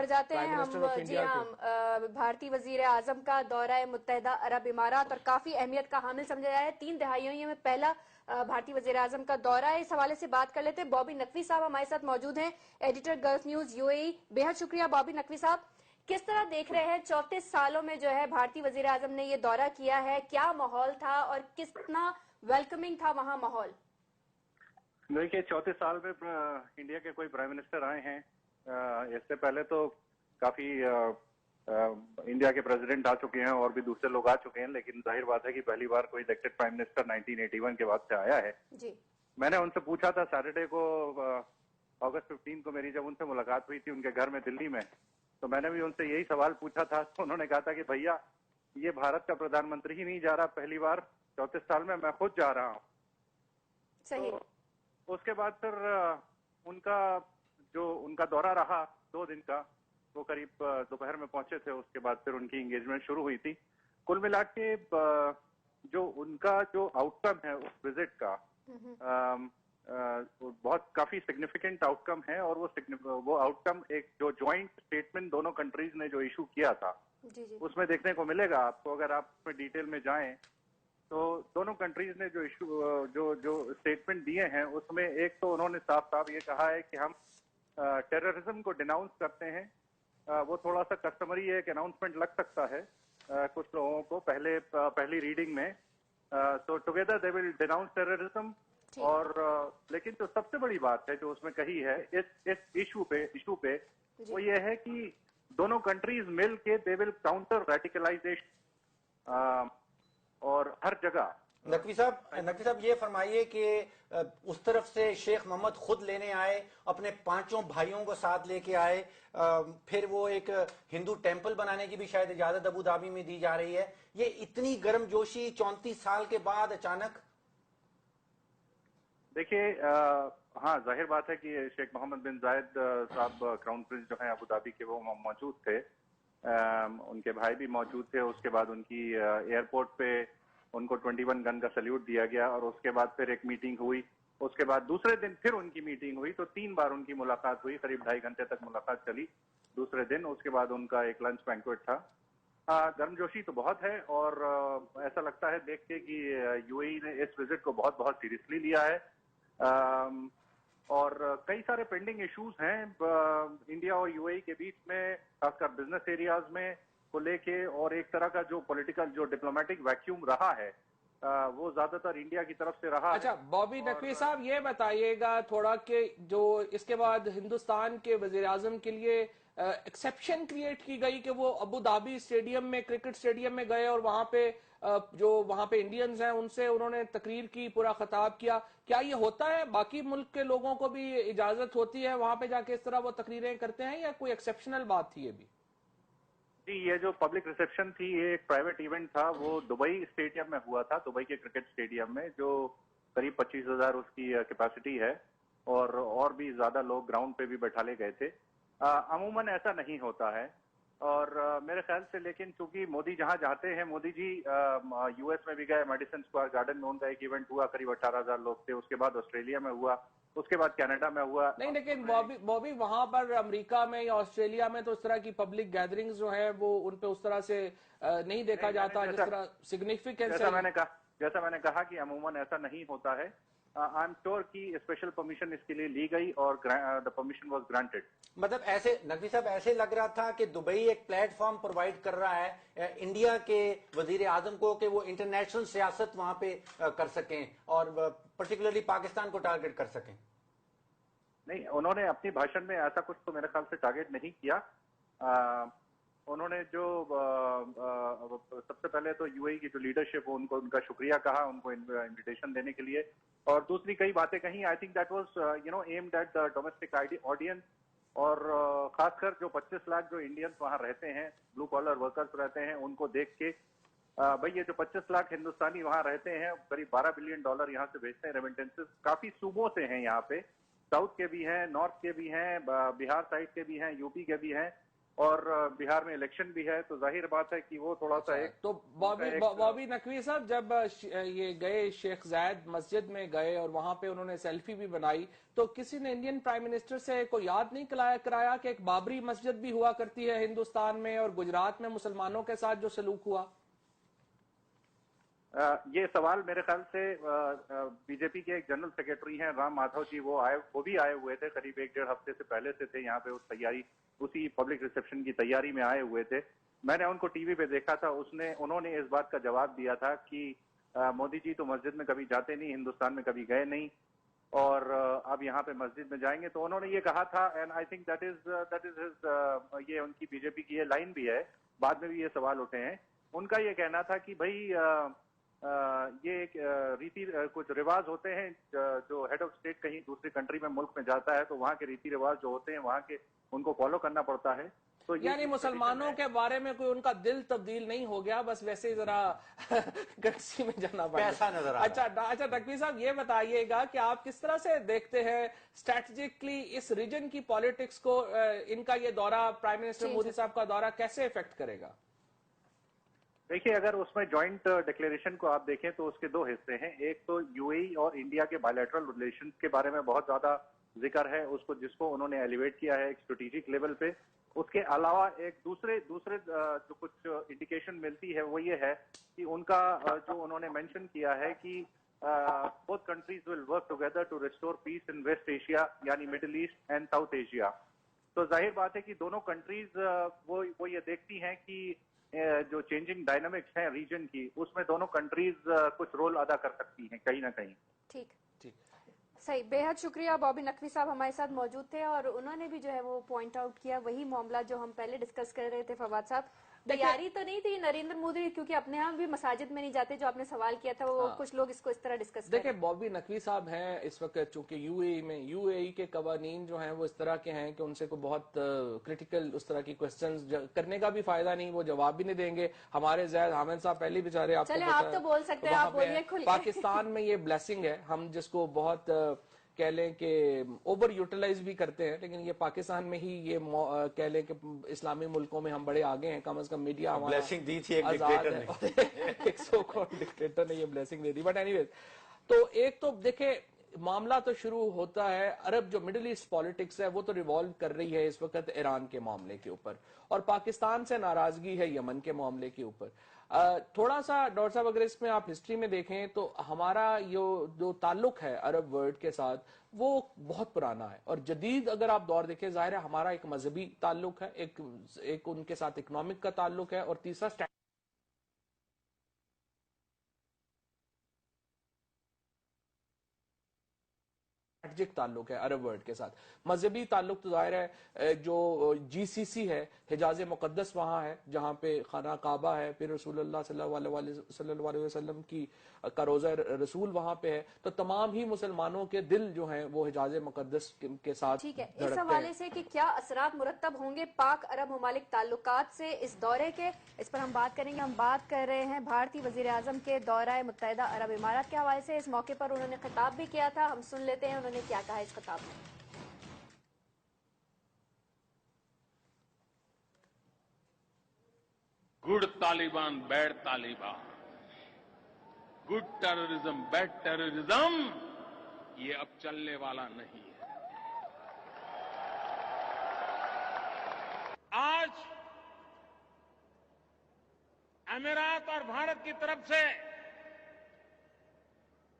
जाते हैं हम। जी हाँ, भारतीय वजीर आजम का दौरा मुत्तहदा अरब इमारात और काफी अहमियत का हामिल समझा जा रहा है। 3 दहाइयों में पहला भारतीय वजीर आजम का दौरा है। इस हवाले से बात कर लेते हैं। बॉबी नकवी साहब हमारे साथ मौजूद हैं, एडिटर गल्फ न्यूज यूएई। बेहद शुक्रिया बॉबी नकवी साहब। किस तरह देख रहे हैं 34 सालों में जो है भारतीय वजीर आजम ने ये दौरा किया है, क्या माहौल था और कितना वेलकमिंग था वहाँ माहौल? देखिए, 34 साल में इंडिया के कोई प्राइम मिनिस्टर आए हैं। इससे पहले तो काफी इंडिया के प्रेसिडेंट आ चुके हैं और भी दूसरे लोग आ चुके हैं, लेकिन जाहिर बात है कि पहली बार कोई इलेक्टेड प्राइम मिनिस्टर 1981 के बाद से आया है। जी। मैंने उनसे पूछा था सैटरडे को, अगस्त 15 को मेरी जब उनसे मुलाकात हुई थी उनके घर में दिल्ली में, तो मैंने भी उनसे यही सवाल पूछा था। तो उन्होंने कहा था कि भैया, ये भारत का प्रधानमंत्री ही नहीं जा रहा, पहली बार 34 साल में मैं खुद जा रहा हूँ। सही। तो उसके बाद फिर उनका दौरा रहा 2 दिन का, वो करीब दोपहर में पहुंचे थे। उसके बाद फिर उनकी एंगेजमेंट शुरू हुई थी। कुल मिला के जो उनका जो आउटकम है उस विजिट का, बहुत काफी सिग्निफिकेंट आउटकम है। और वो आउटकम एक जो ज्वाइंट स्टेटमेंट दोनों कंट्रीज ने जो इशू किया था, जी जी। उसमें देखने को मिलेगा आपको। अगर आप उसमें डिटेल में जाएं तो दोनों कंट्रीज ने जो इशू जो स्टेटमेंट दिए हैं, उसमें एक तो उन्होंने साफ साफ ये कहा है कि हम टेररिज्म को डिनाउंस करते हैं। वो थोड़ा सा कस्टमरी एक अनाउंसमेंट लग सकता है कुछ लोगों को पहली रीडिंग में। तो together they will denounce terrorism. और लेकिन जो सबसे बड़ी बात है जो उसमें कही है इस इशू पे वो ये है कि दोनों कंट्रीज मिल के दे विल काउंटर रेडिकलाइजेशन और हर जगह। नकवी साहब ये फरमाइए कि उस तरफ से शेख मोहम्मद खुद लेने आए, अपने 5 भाइयों को साथ लेके आए, फिर वो एक हिंदू टेंपल बनाने की भी शायद इजाजत अबू धाबी में दी जा रही है। ये इतनी गर्मजोशी 34 साल के बाद अचानक? देखिए, हाँ, जाहिर बात है कि शेख मोहम्मद बिन जायद साहब क्राउन प्रिंस जो हैं अबू धाबी के, वो मौजूद थे। उनके भाई भी मौजूद थे। उसके बाद उनकी एयरपोर्ट पे उनको 21 गन का सल्यूट दिया गया और उसके बाद फिर एक मीटिंग हुई। उसके बाद दूसरे दिन फिर उनकी मीटिंग हुई। तो 3 बार उनकी मुलाकात हुई, करीब 2.5 घंटे तक मुलाकात चली दूसरे दिन। उसके बाद उनका एक लंच बैंक्वेट था। गर्मजोशी तो बहुत है और ऐसा लगता है देख के कि यूएई ने इस विजिट को बहुत बहुत सीरियसली लिया है। और कई सारे पेंडिंग इश्यूज हैं इंडिया और यूएई के बीच में, खासकर बिजनेस एरियाज में को लेके। और एक तरह का जो पॉलिटिकल जो डिप्लोमेटिक वैक्यूम रहा है वो ज्यादातर इंडिया की तरफ से रहा। अच्छा, बॉबी नकवी साहब ये बताइएगा थोड़ा कि जो इसके बाद हिंदुस्तान के वजीर आजम के लिए एक्सेप्शन क्रिएट की गई कि वो अबू धाबी स्टेडियम में, क्रिकेट स्टेडियम में गए और वहां पे जो वहां पे इंडियंस हैं उनसे उन्होंने तकरीर की, पूरा खिताब किया। क्या ये होता है? बाकी मुल्क के लोगों को भी इजाजत होती है वहां पे जाके इस तरह वो तकरीरें करते हैं, या कोई एक्सेप्शनल बात थी ये भी? जी, ये जो पब्लिक रिसेप्शन थी, ये एक प्राइवेट इवेंट था। वो दुबई स्टेडियम में हुआ था, दुबई के क्रिकेट स्टेडियम में, जो करीब 25,000 उसकी कैपेसिटी है। और भी ज्यादा लोग ग्राउंड पे भी बैठा ले गए थे। अमूमन ऐसा नहीं होता है। और मेरे ख्याल से, लेकिन चूंकि मोदी जहां जाते हैं, मोदी जी यूएस में भी गए, मेडिसन स्क्वायर गार्डन में उनका एक इवेंट हुआ, करीब 18,000 लोग थे। उसके बाद ऑस्ट्रेलिया में हुआ, उसके बाद कनाडा में हुआ। नहीं, लेकिन बॉबी वहां पर अमेरिका में या ऑस्ट्रेलिया में तो इस तरह की पब्लिक गैदरिंग्स जो है वो उन पे उस तरह से नहीं देखा जाता जिस तरह सिग्निफिकेंस। जैसा मैंने कहा कि अमूमन ऐसा नहीं होता है। आई एम श्योर कि स्पेशल परमिशन इसके लिए ली गई और द परमिशन वाज ग्रांटेड। मतलब ऐसे नकवी साहब, ऐसे लग रहा था कि दुबई एक प्लेटफॉर्म प्रोवाइड कर रहा है इंडिया के वजीर आजम को कि वो इंटरनेशनल सियासत वहां पे कर सकें और पर्टिकुलरली पाकिस्तान को टारगेट कर सकें। नहीं, उन्होंने अपनी भाषण में ऐसा कुछ तो मेरे ख्याल से टारगेट नहीं किया। उन्होंने जो सबसे पहले तो यूएई की जो लीडरशिप हो उनको उनका शुक्रिया कहा, उनको इनविटेशन देने के लिए, और दूसरी कई बातें कही। I think that was aimed at the domestic audience. और खासकर जो 25 लाख जो इंडियंस वहां रहते हैं, ब्लू कॉलर वर्कर्स रहते हैं, उनको देख के भाई, ये जो 25 लाख हिंदुस्तानी वहां रहते हैं, करीब $12 बिलियन यहाँ से भेजते हैं रेमिटेंसेस। काफी सूबों से हैं यहाँ पे, साउथ के भी हैं, नॉर्थ के भी हैं, बिहार साइड के भी हैं, यूपी के भी हैं। اور بہار میں الیکشن بھی ہے، تو ظاہر بات ہے کہ وہ تھوڑا سا ایک تو بابی نقوی صاحب جب یہ گئے شیخ زاید مسجد میں گئے اور وہاں پہ انہوں نے سیلفی بھی بنائی، تو کسی نے انڈین پرائم منسٹر سے کوئی یاد نہیں کرایا کہ ایک بابری مسجد بھی ہوا کرتی ہے ہندوستان میں، اور گجرات میں مسلمانوں کے ساتھ جو سلوک ہوا؟ یہ سوال میرے خیال سے بی جے پی کے ایک جنرل سیکرٹری ہیں رام مادھو جی، وہ بھی آئے ہوئے تھے، قریب 1-1.5 ہفتے سے پہلے سے تھے یہاں پہ، اسی پبلک ریسیپشن کی تیاری میں آئے ہوئے تھے. میں نے ان کو ٹی وی پہ دیکھا تھا، انہوں نے اس بات کا جواب دیا تھا کہ مودی جی تو مسجد میں کبھی جاتے نہیں، ہندوستان میں کبھی گئے نہیں، اور اب یہاں پہ مسجد میں جائیں گے. تو انہوں نے یہ کہا تھا، and I think that is یہ ان کی بی جے پی کی یہ لائن بھی ہے، بعد میں بھی یہ سوال اٹھے ہیں. ان کا یہ کہنا تھا کہ بھائی یہ ایک کچھ رواج ہوتے ہیں، جو ہیڈ آف اسٹیٹ کہیں دوسری کنٹری میں ملک میں جاتا ہے تو وہاں کے ریتی رواج جو ہوتے ہیں وہاں کے ان کو فالو کرنا پڑتا ہے. تو یعنی مسلمانوں کے بارے میں کوئی ان کا دل تبدیل نہیں ہو گیا، بس ویسے ہی ذرا گٹسی میں جانا پڑا. پیسہ نظر آ رہا. اچھا نقوی صاحب یہ بتائیے گا کہ آپ کس طرح سے دیکھتے ہیں اسٹریٹجکلی اس ریجن کی پالیٹکس کو، ان کا یہ دورہ، پرائم منسٹر مودی صاحب کا دورہ کیسے افیکٹ کرے گا؟ دیکھیے، اگر اس میں جوائنٹ ڈکلیریشن کو آپ دیکھیں تو اس کے دو حصے ہیں. ایک تو یو اے ای اور انڈیا کے بائیلیٹرل ریلیشنز کے بارے میں بہت زیادہ ذکر ہے، جس کو انہوں نے ایلیویٹ کیا ہے ایک اسٹریٹجک لیول پہ. اس کے علاوہ ایک دوسرے جو کچھ انڈیکیشن ملتی ہے وہ یہ ہے کہ ان کا جو انہوں نے مینشن کیا ہے کہ both countries will work together to restore peace in West Asia یعنی Middle East and South Asia. تو ظاہر بات ہے کہ دونوں کنٹریز وہ یہ دیکھتی ہیں کہ جو چینجنگ ڈائنامکس ہیں ریجن کی، اس میں دونوں کنٹریز کچھ رول ادا کر سکتی ہیں کہیں نہ کہیں. ٹھیک صحیح، بے حد شکریہ. بابی نقوی صاحب ہمارے ساتھ موجود تھے اور انہوں نے بھی جو ہے وہ پوائنٹ آؤٹ کیا وہی معاملہ جو ہم پہلے ڈسکس کر رہے تھے. فواد صاحب، تیاری تو نہیں تھی نریندر مودی، کیونکہ اپنے ہاں بھی مساجد میں نہیں جاتے، جو آپ نے سوال کیا تھا وہ کچھ لوگ اس کو اس طرح ڈسکس کر. دیکھیں، بابی نقوی صاحب ہیں اس وقت، چونکہ یو اے ای کے قوانین جو ہیں وہ اس طرح کے ہیں کہ ان سے کوئی بہت کریٹیکل اس طرح کی کوسچنز کرنے کا بھی فائدہ نہیں، وہ جواب بھی نہیں دیں گے. ہمارے زید حامد صاحب پہلے بیچارے آپ تو بول سکتے ہیں، آپ بولیے کھل کے. پاکستان میں یہ بلیسنگ ہے، ہم جس کو بہت کہہ لیں کہ اوور یوٹیلائز بھی کرتے ہیں، لیکن یہ پاکستان میں ہی یہ کہہ لیں کہ اسلامی ملکوں میں ہم بڑے آگے ہیں. کم از کم میڈیا ہمارا بلیسنگ دی تھی ایک ڈکٹیٹر نے. ایک سو کالڈ ڈکٹیٹر نے یہ بلیسنگ دے دی. بٹ اینی ویز، تو ایک تو دیکھیں معاملہ تو شروع ہوتا ہے، عرب جو مڈل ایسٹ پالیٹکس ہے وہ تو ریوالو کر رہی ہے اس وقت ایران کے معاملے کے اوپر، اور پاکستان سے ناراضگی ہے یمن کے معاملے کے اوپر. تھوڑا سا ڈاکٹر صاحب اگر اس میں آپ ہسٹری میں دیکھیں تو ہمارا جو تعلق ہے عرب ورلڈ کے ساتھ وہ بہت پرانا ہے، اور جدید اگر آپ دور دیکھیں ظاہر ہے ہمارا ایک مذہبی تعلق ہے، ایک ان کے ساتھ اکنامک کا تعلق ہے، اور تیسرا اسٹریٹجک تعلق ہے عرب ورلڈ کے ساتھ. مذہبی تعلق تو ظاہر ہے جو جی سی سی ہے، حجاز مقدس وہاں ہے جہاں پہ خانہ کعبہ ہے، پھر رسول اللہ صلی اللہ علیہ وسلم کا روضہ رسول وہاں پہ ہے، تو تمام ہی مسلمانوں کے دل جو ہیں وہ حجاز مقدس کے ساتھ. ٹھیک ہے، اس حوالے سے کہ کیا اثرات مرتب ہوں گے پاک عرب ممالک تعلقات سے اس دورے کے، اس پر ہم بات کریں گے. ہم بات کر رہے ہیں بھارتی وزیر اعظم کے دورہ متحدہ عرب امارات کے حوالے سے. اس موقع پر انہوں نے خطاب بھی کیا تھا، ہم سن لیتے ہیں انہوں نے کیا کہا اس خطاب میں. Good Taliban bad Taliban, good terrorism bad terrorism, یہ اب چلنے والا نہیں ہے. آج امارات اور بھارت کی طرف سے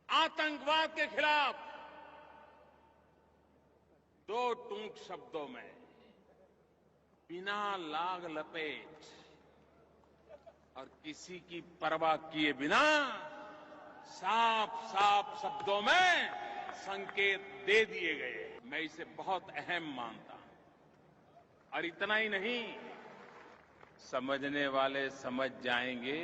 آتنکواد کے خلاف دو ٹونک شبدوں میں بنا لاگ لپیٹ اور کسی کی پرواہ کیے بنا صاف شبدوں میں سنکیت دے دیے گئے. میں اسے بہت اہم مانتا ہوں. اور اتنا ہی نہیں، سمجھنے والے سمجھ جائیں گے،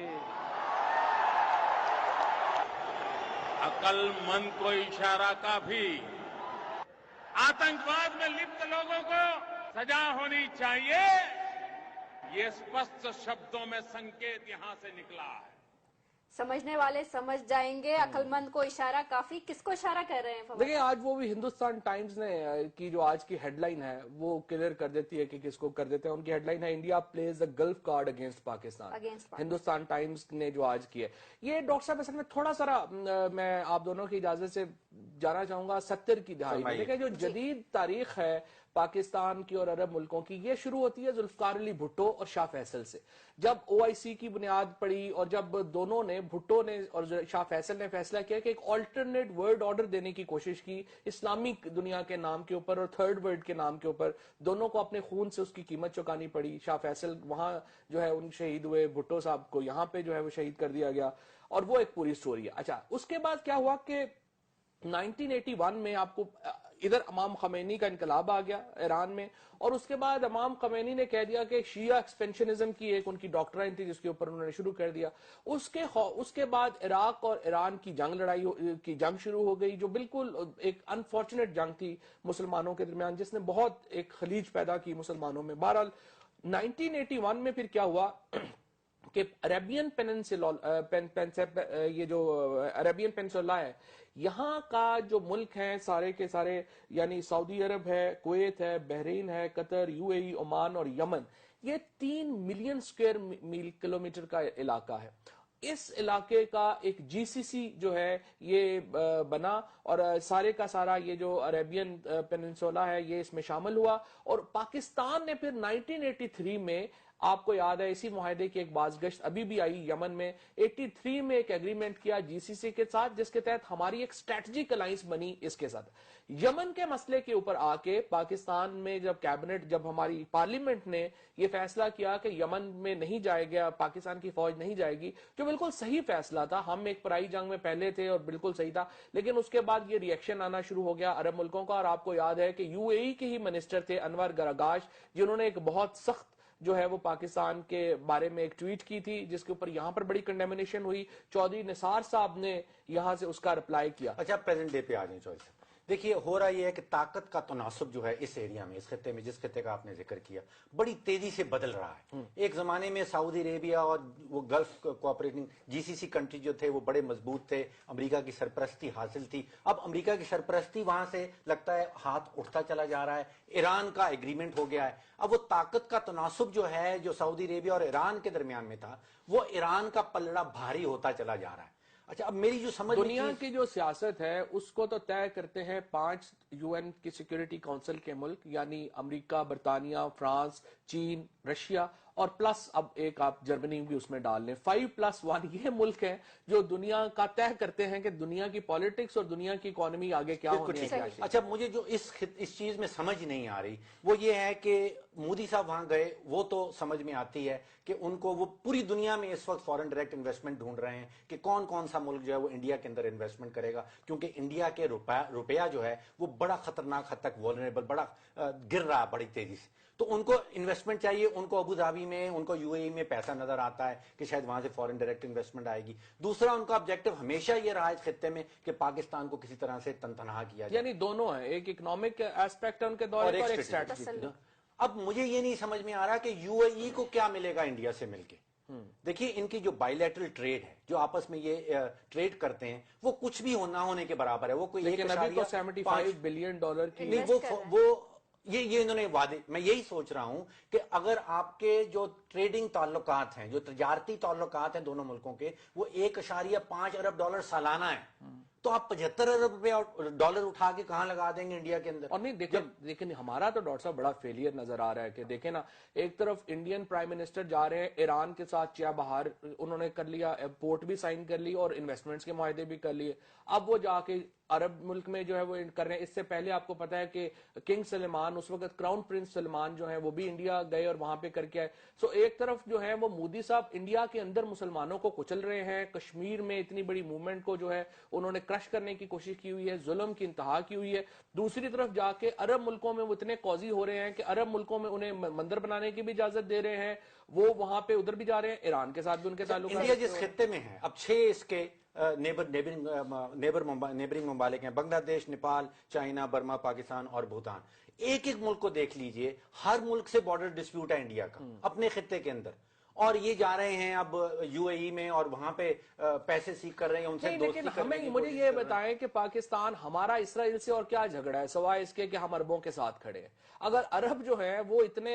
عقل مند کو اشارہ کافی. آتنکواد میں لپت لوگوں کو سزا ہونی چاہیے، یہ اسپشٹ شبدوں میں سنکیت یہاں سے نکلا ہے. समझने वाले समझ जाएंगे, अक्लमंद को इशारा काफी, किसको इशारा कर रहे हैं? देखिए आज वो भी हिंदुस्तान टाइम्स ने की जो आज की हेडलाइन है वो क्लियर कर देती है कि किसको कर देते हैं। उनकी हेडलाइन है India plays the gulf card against Pakistan. Hindustan times ने जो आज की है ये डॉक्टर साहब असल में थोड़ा सारा मैं आप दोनों की इजाजत से जाना चाहूंगा 70 की दहाई में। देखिए जो जदीद तारीख है पाकिस्तान की और अरब मुल्कों की, ये शुरू होती है जुल्फकार अली भुट्टो और शाह फैसल से। जब ओआईसी की बुनियाद पड़ी और जब दोनों ने, भुट्टो ने और शाह फैसल ने फैसला किया कि एक ऑल्टरनेट वर्ल्ड ऑर्डर देने की कोशिश की इस्लामिक दुनिया के नाम के ऊपर और थर्ड वर्ल्ड के नाम के ऊपर, दोनों को अपने खून से उसकी कीमत चुकानी पड़ी। शाह फैसल वहां जो है उन शहीद हुए, भुट्टो साहब को यहाँ पे जो है वो शहीद कर दिया गया, और वो एक पूरी स्टोरी है। अच्छा, उसके बाद क्या हुआ कि 1981 में आपको इधर इमाम खमैनी का इनकलाब आ गया ईरान में, और उसके बाद इमाम खमैनी ने कह दिया कि शिया एक्सपेंशनिज्म की एक उनकी डॉक्ट्राइन थी जिसके ऊपर उन्होंने शुरू कर दिया। उसके बाद इराक और ईरान की जंग शुरू हो गई, जो बिल्कुल एक अनफॉर्चुनेट जंग थी मुसलमानों के दरमियान, जिसने बहुत एक खलीज पैदा की मुसलमानों में। बहरहाल 1981 में फिर क्या हुआ कि अरेबियन पेनिनसुला, ये जो अरेबियन पेनिनसुला है, यहाँ का जो मुल्क है सारे के सारे, यानी सऊदी अरब है, कुवैत है, बहरीन है, कतर, यूएई, ओमान और यमन, ये 3 मिलियन स्क्वायर मील किलोमीटर का इलाका है। इस इलाके का एक जीसीसी जो है ये बना, और सारे का सारा ये जो अरेबियन पेनिनसुला है ये इसमें शामिल हुआ। और पाकिस्तान ने फिर 1983 में, आपको याद है इसी मुआहदे की एक बाज़गश्त अभी भी आई यमन में, 83 में एक एग्रीमेंट किया जीसीसी के साथ, जिसके तहत हमारी एक स्ट्रेटेजिक अलायंस बनी इसके साथ। यमन के मसले के ऊपर आके पाकिस्तान में जब कैबिनेट, जब हमारी पार्लियामेंट ने यह फैसला किया कि यमन में नहीं जाएगा, पाकिस्तान की फौज नहीं जाएगी, जो बिल्कुल सही फैसला था। हम एक पराई जंग में पहले थे और बिल्कुल सही था, लेकिन उसके बाद ये रिएक्शन आना शुरू हो गया अरब मुल्कों का। और आपको याद है कि यूएई के ही मिनिस्टर थे अनवर गरागाश, जिन्होंने एक बहुत सख्त जो है वो पाकिस्तान के बारे में एक ट्वीट की थी, जिसके ऊपर यहां पर बड़ी कंडेमिनेशन हुई। चौधरी निसार साहब ने यहां से उसका रिप्लाई किया। अच्छा, प्रेजेंट डे पे आ जाए चौधरी साहब। देखिए हो रहा ये है कि ताकत का तनासुब जो है इस एरिया में, इस खत्ते में, जिस खत्ते का आपने जिक्र किया, बड़ी तेजी से बदल रहा है। एक जमाने में सऊदी अरेबिया और वो गल्फ कोऑपरेटिंग जीसीसी कंट्री जो थे वो बड़े मजबूत थे, अमेरिका की सरपरस्ती हासिल थी। अब अमेरिका की सरपरस्ती वहां से लगता है हाथ उठता चला जा रहा है। ईरान का एग्रीमेंट हो गया है। अब वो ताकत का तनासुब जो है, जो सऊदी अरेबिया और ईरान के दरमियान में था, वो ईरान का पलड़ा भारी होता चला जा रहा है। अच्छा, अब मेरी जो समझ, दुनिया की जो सियासत है उसको तो तय करते हैं 5 यूएन की सिक्योरिटी काउंसिल के मुल्क, यानी अमेरिका, बरतानिया, फ्रांस, चीन, रशिया, और प्लस अब एक आप जर्मनी भी उसमें डाल लें। 5+1 ये मुल्क है जो दुनिया का तय करते हैं कि दुनिया की पॉलिटिक्स और दुनिया की इकोनॉमी आगे क्या होनी है। अच्छा, मुझे जो इस चीज में समझ नहीं आ रही वो ये है कि मोदी साहब वहां गए, वो तो समझ में आती है कि उनको, वो पूरी दुनिया में इस वक्त फॉरेन डायरेक्ट इन्वेस्टमेंट ढूंढ रहे हैं कि कौन कौन सा मुल्क जो है वो इंडिया के अंदर इन्वेस्टमेंट करेगा, क्योंकि इंडिया के रुपया जो है वो बड़ा खतरनाक हद तक वल्नरेबल, बड़ा गिर रहा है बड़ी तेजी से। तो उनको इन्वेस्टमेंट चाहिए, उनको अबू धाबी में, उनको यूएई में पैसा नजर आता है कि शायद वहां से फॉरेन डायरेक्ट इन्वेस्टमेंट आएगी। दूसरा, उनका ऑब्जेक्टिव हमेशा ये रहा इस खित्ते में कि पाकिस्तान को किसी तरह से तनतनहा किया जाए। यानी दोनों है, एक इकोनॉमिक एस्पेक्ट है उनके दौरे और एक स्ट्रेटजी। अब मुझे ये नहीं समझ में आ रहा कि यूएई को क्या मिलेगा इंडिया से मिलके। देखिए, इनकी जो बायलैटरल ट्रेड है, जो आपस में ये ट्रेड करते हैं, वो कुछ भी ना होने के बराबर है। वो कोई लेकिन अभी तो $75 बिलियन की नहीं, वो ये इन्होंने वादे, मैं यही सोच रहा हूं कि अगर आपके जो ट्रेडिंग ताल्लुकात हैं, जो तजारती ताल्लुकात हैं दोनों मुल्कों के, वो $1.5 अरब सालाना है, तो आप 75 अरब डॉलर उठा के कहां लगा देंगे इंडिया के अंदर। और नहीं लेकिन हमारा तो डॉक्टर साहब बड़ा फेलियर नजर आ रहा है कि देखें ना, एक तरफ इंडियन प्राइम मिनिस्टर जा रहे हैं ईरान के साथ, चिया बहार उन्होंने कर लिया, पोर्ट भी साइन कर ली और इन्वेस्टमेंट्स के मुआहदे भी कर लिए। अब वो जाके अरब मुल्क में जो है वो कर रहे हैं। इससे पहले आपको पता है कि किंग सलमान, उस वक्त क्राउन प्रिंस सलमान जो है वो भी इंडिया गए और वहां पे करके आए। सो एक तरफ जो है वो मोदी साहब इंडिया के अंदर मुसलमानों को कुचल रहे हैं, कश्मीर में इतनी बड़ी मूवमेंट को जो है उन्होंने क्रश करने की कोशिश की हुई है, जुल्म की इंतहा की हुई है। दूसरी तरफ जाके अरब मुल्कों में वो इतने कौजी हो रहे हैं कि अरब मुल्कों में उन्हें मंदिर बनाने की भी इजाजत दे रहे हैं, वो वहां पे उधर भी जा रहे हैं, ईरान के साथ भी उनके ताल्लुक। इंडिया जिस खित्ते में है, अब 6 इसके नेबरिंग ममालिक हैं, बांग्लादेश, नेपाल, चाइना, बर्मा, पाकिस्तान और भूटान। एक एक मुल्क को देख लीजिए, हर मुल्क से बॉर्डर डिस्प्यूट है इंडिया का अपने खित्ते के अंदर। اور یہ جا رہے ہیں اب UAE میں اور وہاں پہ پیسے سیکھ کر رہے ہیں، ان سے دوستی لیکن کرنے کی مجھے کوشش یہ کر رہے ہیں۔ بتائیں کہ پاکستان ہمارا اسرائیل سے اور کیا جھگڑا ہے سوائے اس کے کہ ہم عربوں کے ساتھ کھڑے ہیں؟ اگر عرب جو ہیں وہ اتنے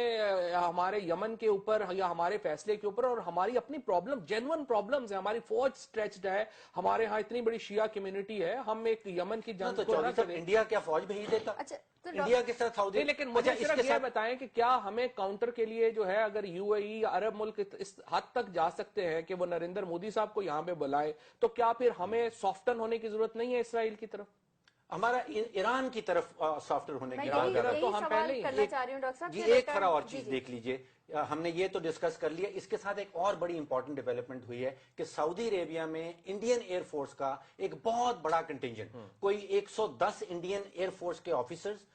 ہمارے یمن کے اوپر یا ہمارے فیصلے کے اوپر، اور ہماری اپنی پرابلم جینون پرابلمز ہیں، ہماری فوج سٹریچڈ ہے، ہمارے ہاں اتنی بڑی شیعہ کمیونٹی ہے، ہم ایک یمن کی جنگ تو کو نہ چودھری صاحب کریں۔ انڈیا کیا فوج بھیج دیتا؟ اچھا تو انڈیا کے ساتھ سعودی، نہیں، لیکن مجھے اچھا اس صرف کے یہ ساتھ بتائیں کہ کیا ہمیں کاؤنٹر کے لیے جو ہے اگر UAE یا عرب ملک اس حد تک جا سکتے ہیں کہ وہ نریندر مودی صاحب کو یہاں پہ بلائے، تو کیا پھر ہمیں سافٹن ہونے کی ضرورت نہیں ہے اسرائیل کی طرف؟ ہمارا ایران کی طرف سافٹر ہونے میں کی یہی ضرورت ہے۔ تو ہم سوال پہلے ہی کرنا چاہ رہی ہوں ڈاکٹر صاحب جی کہ ایک ریٹرن- کھڑا اور جی چیز جی دیکھ لیجئے، ہم نے یہ تو ڈسکس کر لیا، اس کے ساتھ ایک اور بڑی امپورٹنٹ ڈیولپمنٹ ہوئی ہے کہ سعودی عربیہ میں انڈین ایئر فورس کا ایک بہت بڑا کنٹینجنٹ، کوئی 110 انڈین ایئر فورس کے آفیسرز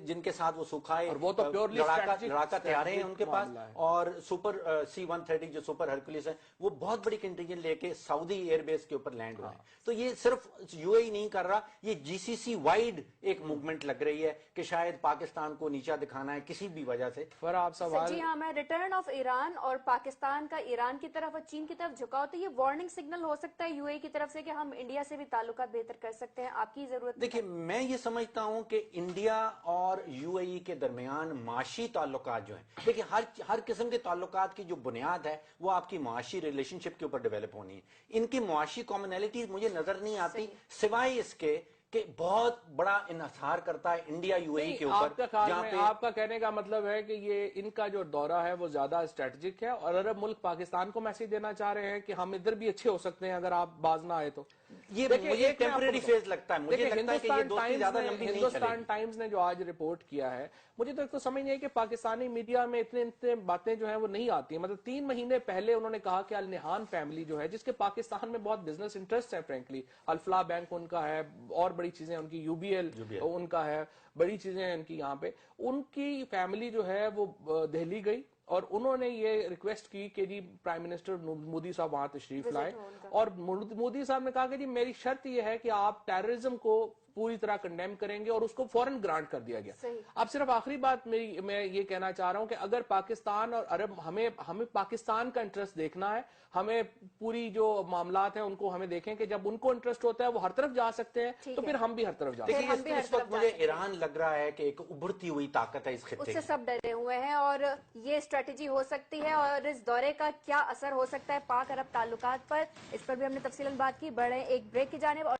جن کے ساتھ وہ سکھائے اور وہ تو purely لڑاکا تیارے ہیں ان کے پاس، معاملہ ہے۔ اور سپر C-130 جو سپر ہرکولیس ہے، وہ بہت بڑی کنٹینجنٹ لے کے سعودی ایئر بیس کے اوپر لینڈ ہوئے ہیں۔ تو یہ صرف UAE نہیں کر رہا، یہ GCC وائڈ ایک موومنٹ لگ رہی ہے کہ شاید پاکستان کو نیچا دکھانا ہے کسی بھی وجہ سے۔ آپ سوال جی ہاں، میں ریٹرن آف ایران اور پاکستان کا ایران کی طرف اور چین کی طرف جھکاؤ، تو یہ وارننگ سگنل ہو سکتا ہے UAE کی طرف سے کہ ہم انڈیا سے بھی تعلقات بہتر کر سکتے ہیں، آپ کی ضرورت؟ دیکھیں میں یہ سمجھتا ہوں کہ انڈیا اور UAE کے درمیان معاشی تعلقات جو ہیں، دیکھیں ہر قسم کے تعلقات کی جو بنیاد ہے وہ آپ کی معاشی ریلیشن شپ کے اوپر ڈیولپ ہونی ہے۔ ان کی معاشی کامنالٹیز مجھے نظر نہیں آتی سوائے اس کے کہ بہت بڑا انحصار کرتا ہے انڈیا UAE کے اوپر، آپ کا خیال جہاں میں پہ آپ کا کہنے کا مطلب ہے کہ یہ ان کا جو دورہ ہے وہ زیادہ اسٹریٹجک ہے، اور عرب ملک پاکستان کو میسج دینا چاہ رہے ہیں کہ ہم ادھر بھی اچھے ہو سکتے ہیں اگر آپ باز نہ آئے تو؟ یہ دیکھیں، مجھے ایک میں آپ کو ٹیمپریری فیز لگتا ہے، مجھے دیکھیں، لگتا ہے کہ یہ دوستی زیادہ لمبی نہیں چلے ہندوستان گی۔ ٹائمز نے جو آج رپورٹ کیا ہے، مجھے تو سمجھ نہیں ہے کہ پاکستانی میڈیا میں اتنے باتیں جو ہیں وہ نہیں آتی ہیں۔ مطلب 3 مہینے پہلے انہوں نے کہا کہ النہان فیملی جو ہے، جس کے پاکستان میں بہت بزنس انٹرسٹ ہے، فرینکلی الفلاح بینک ان کا ہے، اور بڑی چیزیں ان کی UBL ان کا ہے، بڑی چیزیں ہیں ان کی یہاں پہ، ان کی فیملی جو ہے وہ دہلی گئی اور انہوں نے یہ ریکویسٹ کی کہ جی پرائم منسٹر مودی صاحب وہاں تشریف لائے، اور مودی صاحب نے کہا کہ جی میری شرط یہ ہے کہ آپ ٹیررزم کو پوری طرح کنڈیم کریں گے، اور اس کو فوراً گرانٹ کر دیا گیا۔ اب صرف آخری بات میں یہ کہنا چاہ رہا ہوں کہ اگر پاکستان اور عرب ہمیں پاکستان کا انٹرسٹ دیکھنا ہے، ہمیں پوری جو معاملات ہیں ان کو ہمیں دیکھیں کہ جب ان کو انٹرسٹ ہوتا ہے وہ ہر طرف جا سکتے ہیں تو پھر ہم بھی ہر طرف جا سکتے ہیں۔ دیکھیے اس وقت مجھے ایران لگ رہا ہے کہ ایک ابھرتی ہوئی طاقت ہے اس خطے اس سے کی۔ سب ڈرے ہوئے ہیں اور یہ اسٹریٹجی ہو سکتی ہے، اور اس دورے کا کیا اثر ہو سکتا ہے پاک عرب تعلقات پر، اس پر بھی ہم نے تفصیلاً بات کی۔ بڑھیں ایک بریک کی جانب اور